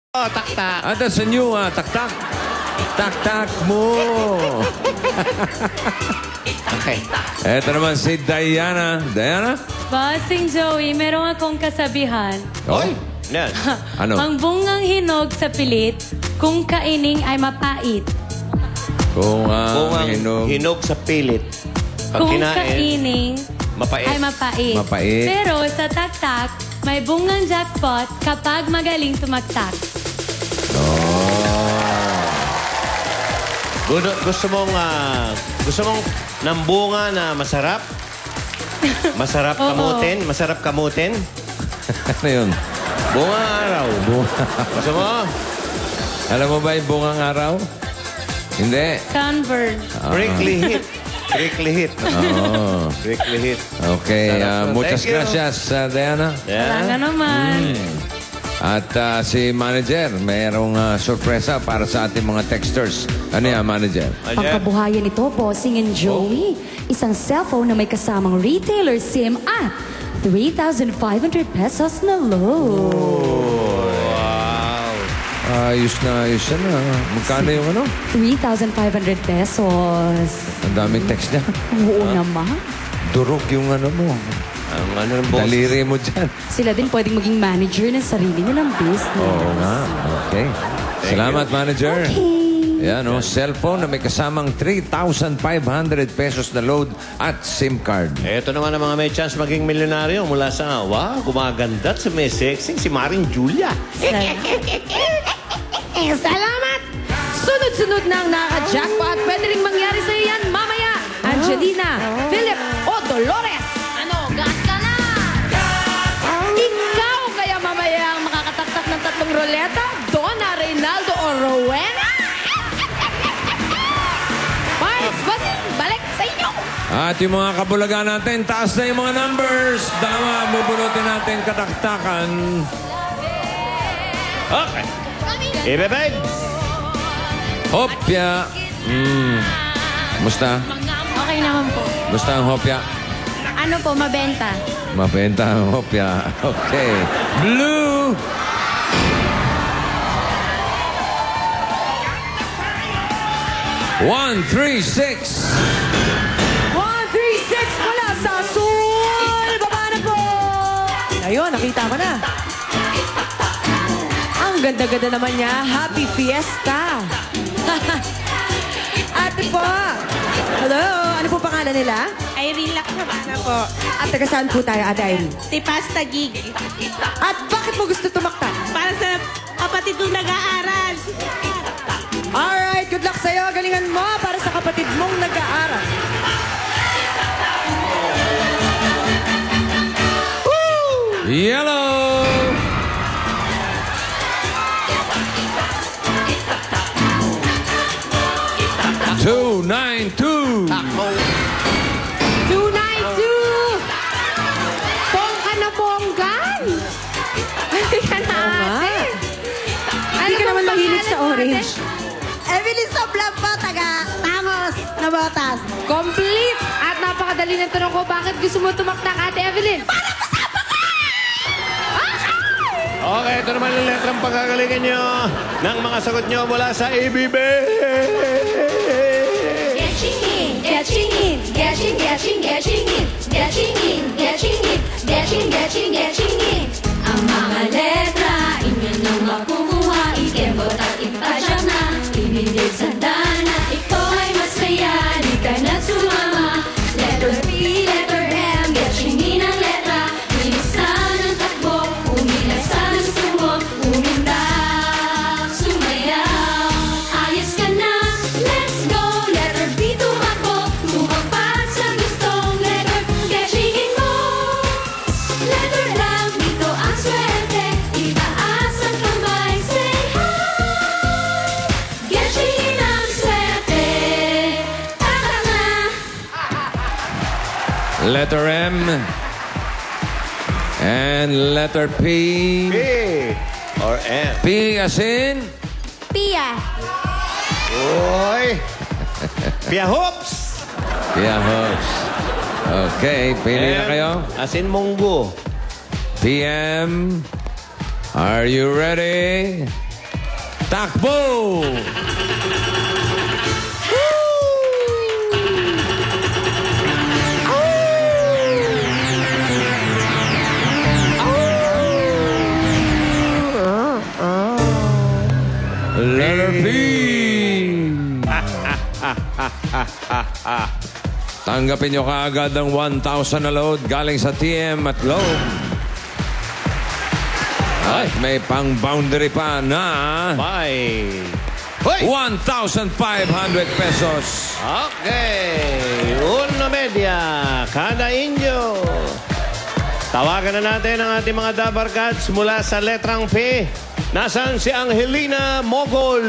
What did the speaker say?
Oh, tak-tak. Ah, that's a new tak-tak. Tak-tak mo. Okay. Eto naman si Diana. Diana? Bossing Joey, meron akong kasabihan. Oy. Yan. Ano? Ang bungang hinog sa pilit, kung kaining ay mapait. Kung Kung ang hinog. hinog sa pilit, pag Kung kinain, kaining mapait. ay mapait. Mapait. Pero sa tak-tak, may bungang jackpot kapag magaling tumaktak. Gusto mong ng bunga na masarap? Masarap Oo. kamutin? Masarap kamutin? Ano yun? Bunga araw. Gusto mo? Alam mo ba yung bungang araw? Hindi. Sunburn. Prickly heat. Prickly heat. Oh. Prickly heat. Okay. Sarap. Muchas Thank you. gracias, Diana. Wala nga Yeah. naman. At si Manager, mayroong sorpresa para sa ating mga texters. Ano yan, Manager? Pangkabuhayan ito, Bossing and Joey. Isang cellphone na may kasamang retailer SIM at 3,500 pesos na load. Ayos na ayos yan. Magkano yung ano? 3,500 pesos. Ang daming text niya. Oo naman. Durog yung ano mo. Ang ano ng boss? Daliri mo dyan. Sila din pwedeng maging manager ng sarili nilang business. Oo nga. Okay. Salamat, Manager. Okay. Yan, cellphone na may kasamang 3,500 pesos na load at SIM card. Ito naman ang mga may chance maging milyonaryo mula sa, wow, gumaganda at sa may sexy, si Maring Julia. Salamat! Sunod-sunod na ang nakaka-jackpot. Pwede rin mangyari sa'yo yan mamaya. Angelina, Philip, o Dolores. Ano, gas ka na! Ikaw kaya mamaya ang makakataktak ng tatlong roleta? Donna, Reynaldo, o Rowena? Parts, balik sa inyo! At yung mga kabulagan natin, taas na yung mga numbers. Dalawa, bubunutin natin kataktakan. Okay. Ibebeg! Hopya. Musta? Okay naman po. Musta ang hopya? Ano po, mabenta? Mabenta ang hopya. Okay. Blue. One, three, six. 136 mula sa Sul! Baba na po! Ayun, nakita ko na. Ang ganda-ganda naman niya. Happy Fiesta! Ate po! Hello! Ano po pangalan nila? Irene Laksamana po. At taga saan po tayo, Ate Irene? Tipasta gig. At bakit mo gusto tumaktak? Para sa kapatid kong nag-aaral. Alright, good luck sa'yo. Galingan mo para sa kapatid mong nag-aaral. Yellow. Two, nine, two. 292! Pongka na ponggan! Halika na, ate. Hindi ka naman mahilig sa orange. Evelyn Soblan po, taga Tamos na Botas. Complete! At napakadali ng tanong ko, bakit gusto mo tumaktak, Ate Evelyn? Okay, ito naman ang letrang pagkagalingan nyo ng mga sagot nyo mula sa ABB. Getting in, getting in, getting, getting, getting in, getting in, getting in, getting, getting, getting in. Ang mga letra, inyo nang makukuha, ikembot at ipasyak na, ibindig sa dana, ito ay masaya, di ka na sumama. Letter P, letter M, getting in ang letra, bilisan ang takbo, umilasan ang sumo, umindak, sumayaw. Ayos ka na, let's go, letter B, tumakbo, tumagpad sa gustong letter, getting in mo. Letter M, dito ang swerte, itaas ang kamay, say hi. Getting in ang swerte, tatak na. Letter M. And letter P. P or M. P as in? Pia. Uy! Pia Hoops! Pia Hoops. Okay, pili na kayo. As in Munggo. PM. Are you ready? Takbo! Letter P. Tanggapin nyo kaagad ang 1,000 na load galing sa TM at Globe. At may pang-boundary pa na Bye. 1,500 pesos. Okay. Una media. Kada inyo. Tawagan na natin ang ating mga Dabar Cats mula sa letrang P. Nasaan si Angelina Mogol?